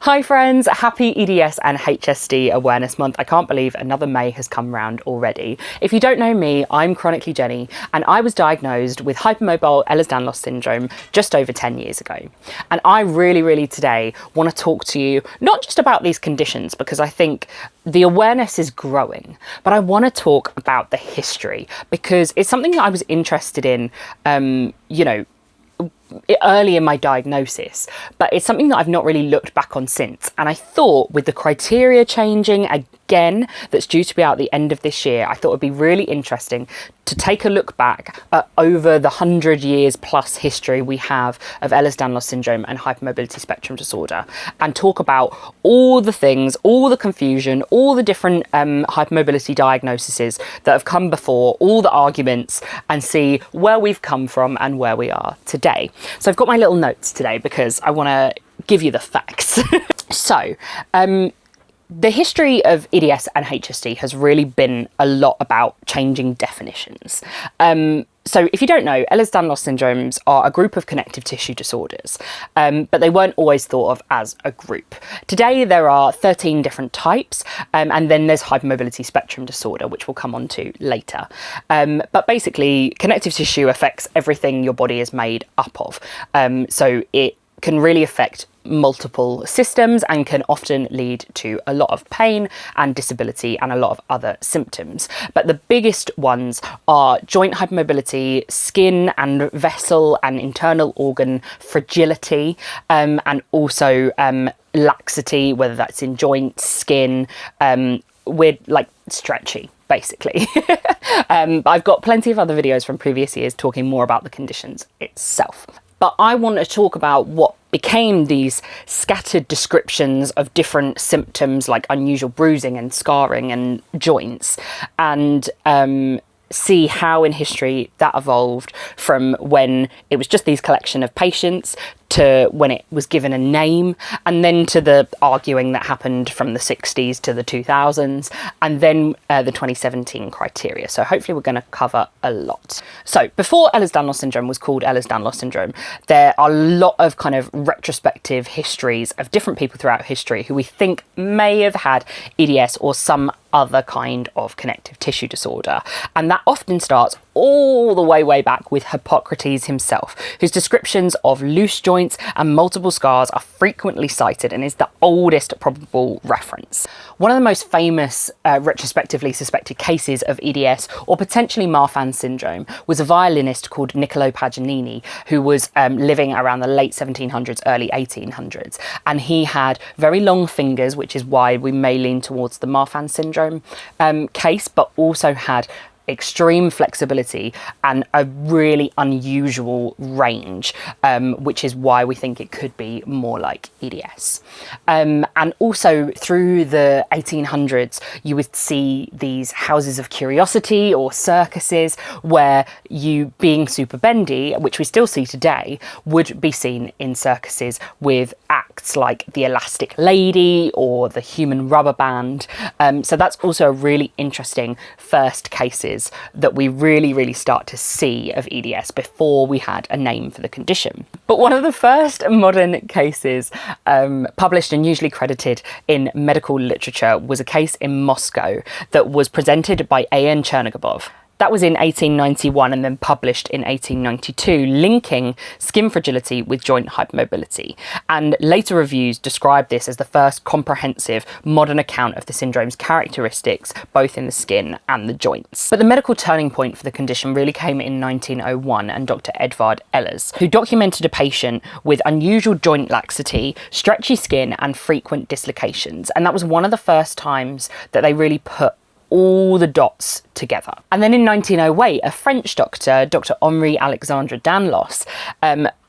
Hi friends, happy EDS and HSD Awareness Month. I can't believe another May has come round already. If you don't know me, I'm Chronically Jenni, and I was diagnosed with hypermobile Ehlers-Danlos Syndrome just over 10 years ago. And I really today want to talk to you, not just about these conditions, because I think the awareness is growing, but I want to talk about the history, because it's something that I was interested in, early in my diagnosis, but it's something that I've not really looked back on since. And I thought with the criteria changing again, that's due to be out the end of this year, I thought it would be really interesting to take a look back at over the 100 years plus history we have of Ehlers-Danlos Syndrome and Hypermobility Spectrum Disorder, and talk about all the things, all the confusion, all the different hypermobility diagnoses that have come before, all the arguments, and see where we've come from and where we are today. So I've got my little notes today because I want to give you the facts. So, the history of EDS and HSD has really been a lot about changing definitions. So if you don't know, Ehlers-Danlos syndromes are a group of connective tissue disorders, but they weren't always thought of as a group. Today there are 13 different types, and then there's hypermobility spectrum disorder, which we'll come on to later. But basically, connective tissue affects everything your body is made up of. So it can really affect multiple systems and can often lead to a lot of pain and disability and a lot of other symptoms. But the biggest ones are joint hypermobility, skin and vessel and internal organ fragility, and also laxity, whether that's in joints, skin, we're like stretchy, basically. I've got plenty of other videos from previous years talking more about the conditions itself. But I want to talk about what became these scattered descriptions of different symptoms like unusual bruising and scarring and joints, and see how in history that evolved from when it was just these collection of patients to when it was given a name, and then to the arguing that happened from the 60s to the 2000s, and then the 2017 criteria. So hopefully we're going to cover a lot. So before Ehlers-Danlos syndrome was called Ehlers-Danlos syndrome, there are a lot of kind of retrospective histories of different people throughout history who we think may have had EDS or some other kind of connective tissue disorder. And that often starts all the way back with Hippocrates himself, whose descriptions of loose joints and multiple scars are frequently cited and is the oldest probable reference. One of the most famous retrospectively suspected cases of EDS or potentially Marfan syndrome was a violinist called Niccolo Paganini, who was living around the late 1700s, early 1800s. And he had very long fingers, which is why we may lean towards the Marfan syndrome case, but also had extreme flexibility and a really unusual range, which is why we think it could be more like EDS. And also through the 1800s, you would see these houses of curiosity or circuses where you, being super bendy, which we still see today, would be seen in circuses with acts like the Elastic Lady or the Human Rubber Band. So that's also a really interesting first cases that we really start to see of EDS before we had a name for the condition. But one of the first modern cases published and usually credited in medical literature was a case in Moscow that was presented by A.N. Chernigobov. That was in 1891 and then published in 1892, linking skin fragility with joint hypermobility. And later reviews described this as the first comprehensive modern account of the syndrome's characteristics, both in the skin and the joints. But the medical turning point for the condition really came in 1901, and Dr. Edvard Ehlers, who documented a patient with unusual joint laxity, stretchy skin, and frequent dislocations. And that was one of the first times that they really put all the dots together. And then in 1908, a French doctor, Dr. Henri-Alexandre Danlos,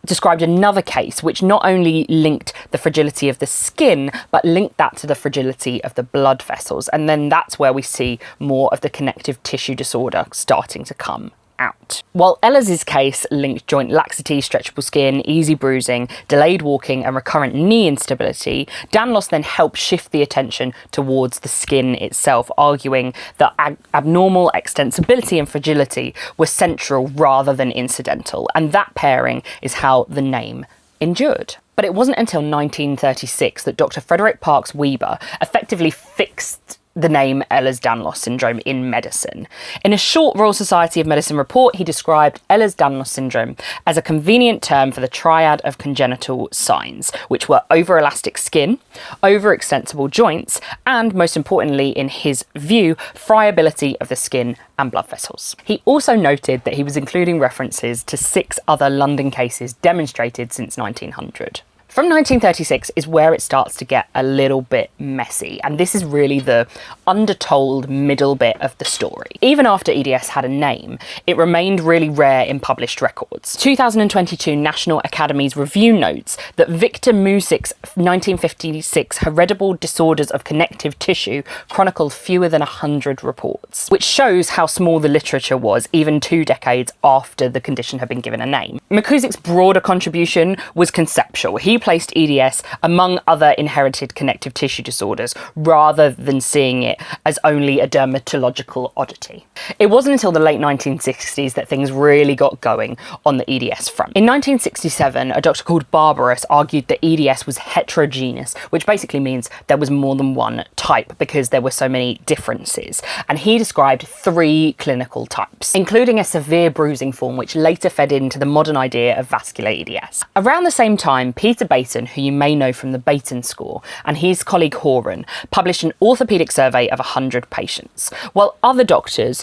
described another case which not only linked the fragility of the skin, but linked that to the fragility of the blood vessels. And then that's where we see more of the connective tissue disorder starting to come out. While Ehlers' case linked joint laxity, stretchable skin, easy bruising, delayed walking and recurrent knee instability, Danlos then helped shift the attention towards the skin itself, arguing that abnormal extensibility and fragility were central rather than incidental, and that pairing is how the name endured. But it wasn't until 1936 that Dr. Frederick Parkes Weber effectively fixed the name Ehlers-Danlos Syndrome in medicine. In a short Royal Society of Medicine report, he described Ehlers-Danlos Syndrome as a convenient term for the triad of congenital signs, which were over-elastic skin, over-extensible joints, and most importantly, in his view, friability of the skin and blood vessels. He also noted that he was including references to 6 other London cases demonstrated since 1900. From 1936 is where it starts to get a little bit messy, and this is really the undertold middle bit of the story. Even after EDS had a name, it remained really rare in published records. 2022 National Academy's review notes that Victor Musik's 1956 Heritable Disorders of Connective Tissue chronicled fewer than 100 reports, which shows how small the literature was even 2 decades after the condition had been given a name. McCusick's broader contribution was conceptual. He placed EDS among other inherited connective tissue disorders rather than seeing it as only a dermatological oddity. It wasn't until the late 1960s that things really got going on the EDS front. In 1967, a doctor called Barbarus argued that EDS was heterogeneous, which basically means there was more than one type because there were so many differences. And he described 3 clinical types, including a severe bruising form, which later fed into the modern idea of vascular EDS. Around the same time, Peter Beighton, who you may know from the Beighton score, and his colleague Horan published an orthopaedic survey of 100 patients, while other doctors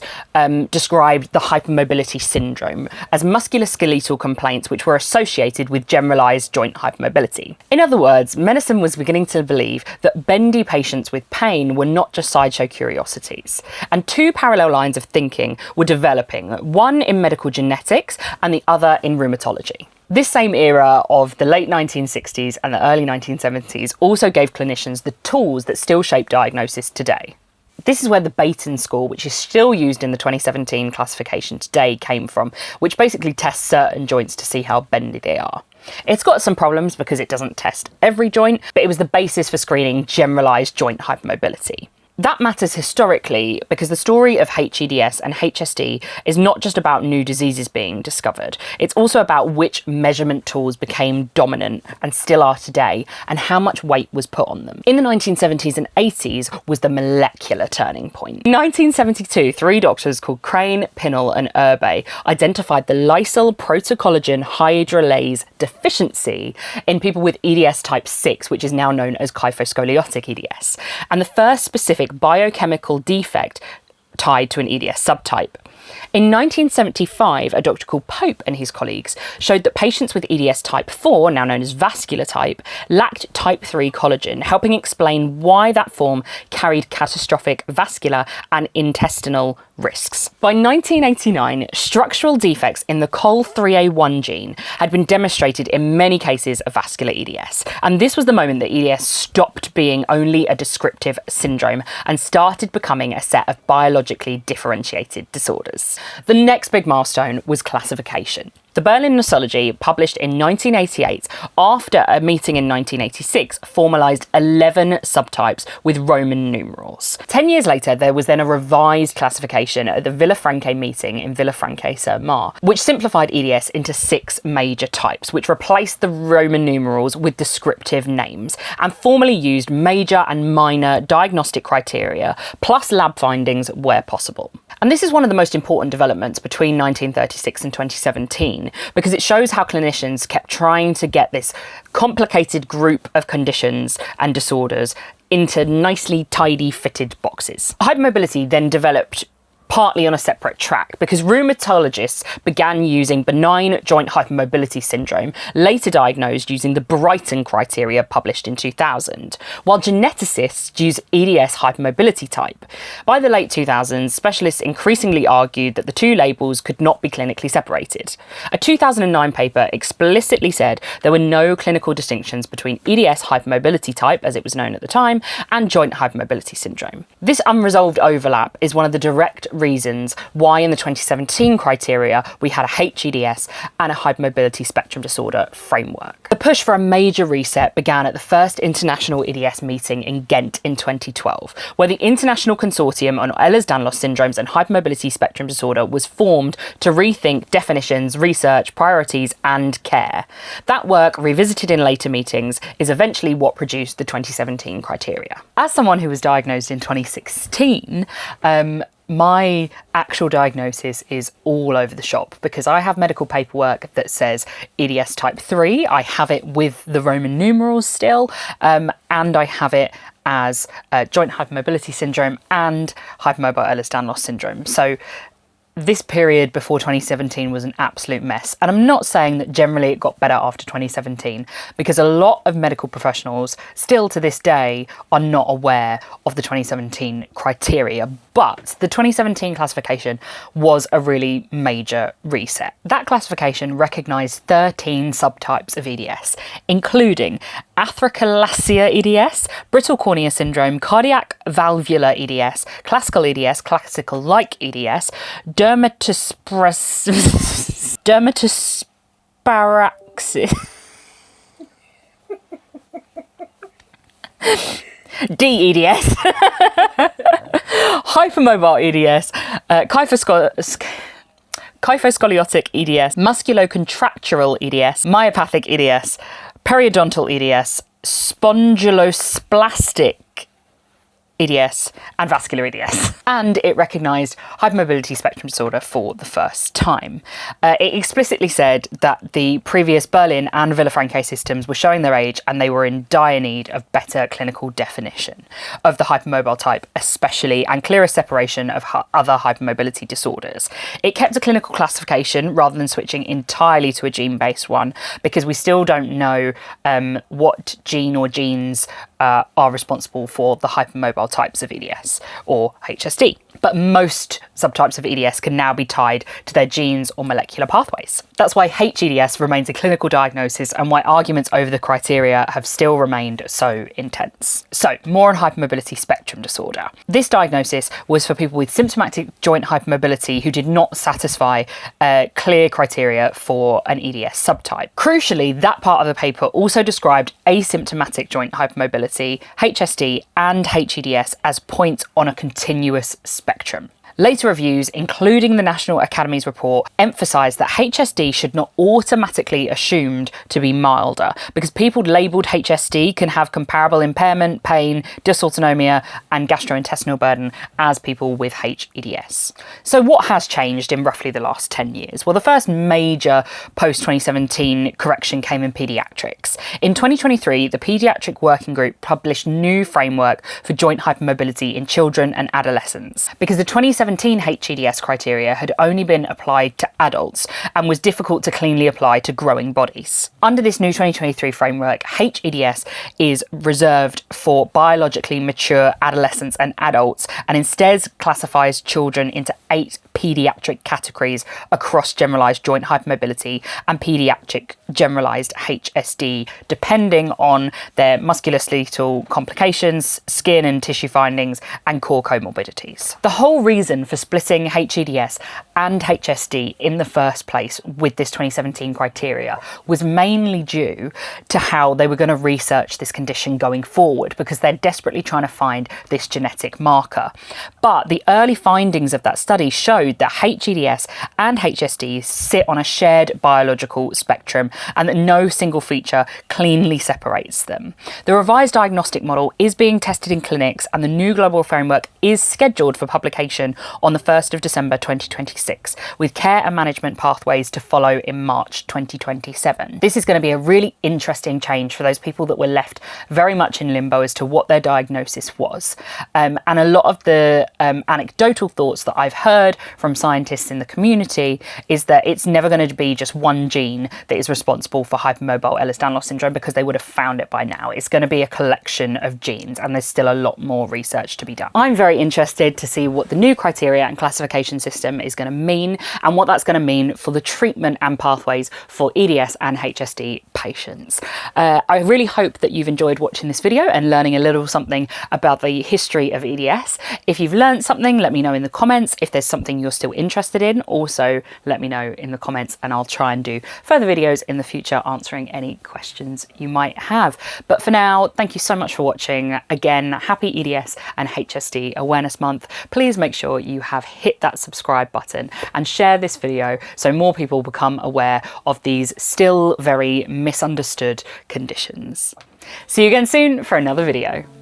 described the hypermobility syndrome as musculoskeletal complaints which were associated with generalised joint hypermobility. In other words, medicine was beginning to believe that bendy patients with pain were not just sideshow curiosities, and 2 parallel lines of thinking were developing, one in medical genetics and the other in rheumatology. This same era of the late 1960s and the early 1970s also gave clinicians the tools that still shape diagnosis today. This is where the Beighton score, which is still used in the 2017 classification today, came from, which basically tests certain joints to see how bendy they are. It's got some problems because it doesn't test every joint, but it was the basis for screening generalised joint hypermobility. That matters historically because the story of hEDS and HSD is not just about new diseases being discovered, it's also about which measurement tools became dominant and still are today, and how much weight was put on them. In the 1970s and 80s was the molecular turning point. In 1972, 3 doctors called Crane, Pinnell and Urbe identified the lysyl protocollagen hydrolase deficiency in people with EDS type 6, which is now known as kyphoscoliotic EDS, and the first specific biochemical defect tied to an EDS subtype. In 1975, a doctor called Pope and his colleagues showed that patients with EDS type 4, now known as vascular type, lacked type 3 collagen, helping explain why that form carried catastrophic vascular and intestinal risks. By 1989, structural defects in the COL3A1 gene had been demonstrated in many cases of vascular EDS, and this was the moment that EDS stopped being only a descriptive syndrome and started becoming a set of biologically differentiated disorders. The next big milestone was classification. The Berlin Nosology, published in 1988 after a meeting in 1986, formalised 11 subtypes with Roman numerals. 10 years later, there was then a revised classification at the Villefranche meeting in Villefranche-sur-Mar, which simplified EDS into 6 major types, which replaced the Roman numerals with descriptive names, and formally used major and minor diagnostic criteria, plus lab findings where possible. And this is one of the most important developments between 1936 and 2017, because it shows how clinicians kept trying to get this complicated group of conditions and disorders into nicely tidy fitted boxes. Hypermobility then developed partly on a separate track because rheumatologists began using benign joint hypermobility syndrome, later diagnosed using the Beighton criteria published in 2000, while geneticists use EDS hypermobility type. By the late 2000s, specialists increasingly argued that the 2 labels could not be clinically separated. A 2009 paper explicitly said there were no clinical distinctions between EDS hypermobility type, as it was known at the time, and joint hypermobility syndrome. This unresolved overlap is one of the direct reasons why in the 2017 criteria we had a hEDS and a hypermobility spectrum disorder framework. The push for a major reset began at the first International EDS meeting in Ghent in 2012, where the International Consortium on Ehlers-Danlos Syndromes and Hypermobility Spectrum Disorder was formed to rethink definitions, research, priorities, and care. That work, revisited in later meetings, is eventually what produced the 2017 criteria. As someone who was diagnosed in 2016, my actual diagnosis is all over the shop because I have medical paperwork that says EDS type 3. I have it with the Roman numerals still, and I have it as joint hypermobility syndrome and hypermobile Ehlers-Danlos syndrome. So this period before 2017 was an absolute mess. And I'm not saying that generally it got better after 2017, because a lot of medical professionals still to this day are not aware of the 2017 criteria. But the 2017 classification was a really major reset. That classification recognised 13 subtypes of EDS, including atherosclerosis EDS, brittle cornea syndrome, cardiac valvular EDS, classical EDS, classical-like EDS, dermatosparaxis, DEDS, hypermobile EDS, kyphoscoliotic EDS, musculocontractural EDS, myopathic EDS, periodontal EDS, spondylosplastic EDS, and vascular EDS. And it recognised hypermobility spectrum disorder for the first time. It explicitly said that the previous Berlin and Villefranche systems were showing their age and they were in dire need of better clinical definition of the hypermobile type especially, and clearer separation of other hypermobility disorders. It kept a clinical classification rather than switching entirely to a gene-based one, because we still don't know what gene or genes are responsible for the hypermobile types of EDS or HSD. But most subtypes of EDS can now be tied to their genes or molecular pathways. That's why hEDS remains a clinical diagnosis and why arguments over the criteria have still remained so intense. So, more on hypermobility spectrum disorder. This diagnosis was for people with symptomatic joint hypermobility who did not satisfy clear criteria for an EDS subtype. Crucially, that part of the paper also described asymptomatic joint hypermobility, HSD, and hEDS as points on a continuous spectrum. Later reviews, including the National Academy's report, emphasised that HSD should not automatically assumed to be milder, because people labelled HSD can have comparable impairment, pain, dysautonomia, and gastrointestinal burden as people with hEDS. So what has changed in roughly the last 10 years? Well, the first major post-2017 correction came in Pediatrics. In 2023, the Pediatric Working Group published new framework for joint hypermobility in children and adolescents, because the 2017 hEDS criteria had only been applied to adults and was difficult to cleanly apply to growing bodies. Under this new 2023 framework, hEDS is reserved for biologically mature adolescents and adults, and instead classifies children into 8 paediatric categories across generalised joint hypermobility and paediatric generalised HSD, depending on their musculoskeletal complications, skin and tissue findings, and core comorbidities. The whole reason for splitting hEDS and HSD in the first place with this 2017 criteria was mainly due to how they were going to research this condition going forward, because they're desperately trying to find this genetic marker. But the early findings of that study showed that hEDS and HSD sit on a shared biological spectrum and that no single feature cleanly separates them. The revised diagnostic model is being tested in clinics, and the new global framework is scheduled for publication on the 1st of December 2026, with care and management pathways to follow in March 2027. This is going to be a really interesting change for those people that were left very much in limbo as to what their diagnosis was. And a lot of the anecdotal thoughts that I've heard from scientists in the community is that it's never going to be just one gene that is responsible for hypermobile Ehlers-Danlos syndrome, because they would have found it by now. It's going to be a collection of genes, and there's still a lot more research to be done. I'm very interested to see what the new criteria criteria and classification system is going to mean, and what that's going to mean for the treatment and pathways for EDS and HSD patients. I really hope that you've enjoyed watching this video and learning a little something about the history of EDS. If you've learned something, let me know in the comments. If there's something you're still interested in, also let me know in the comments, and I'll try and do further videos in the future answering any questions you might have. But for now, thank you so much for watching. Again, happy EDS and HSD Awareness Month. Please make sure you have hit that subscribe button and share this video so more people become aware of these still very misunderstood conditions. See you again soon for another video.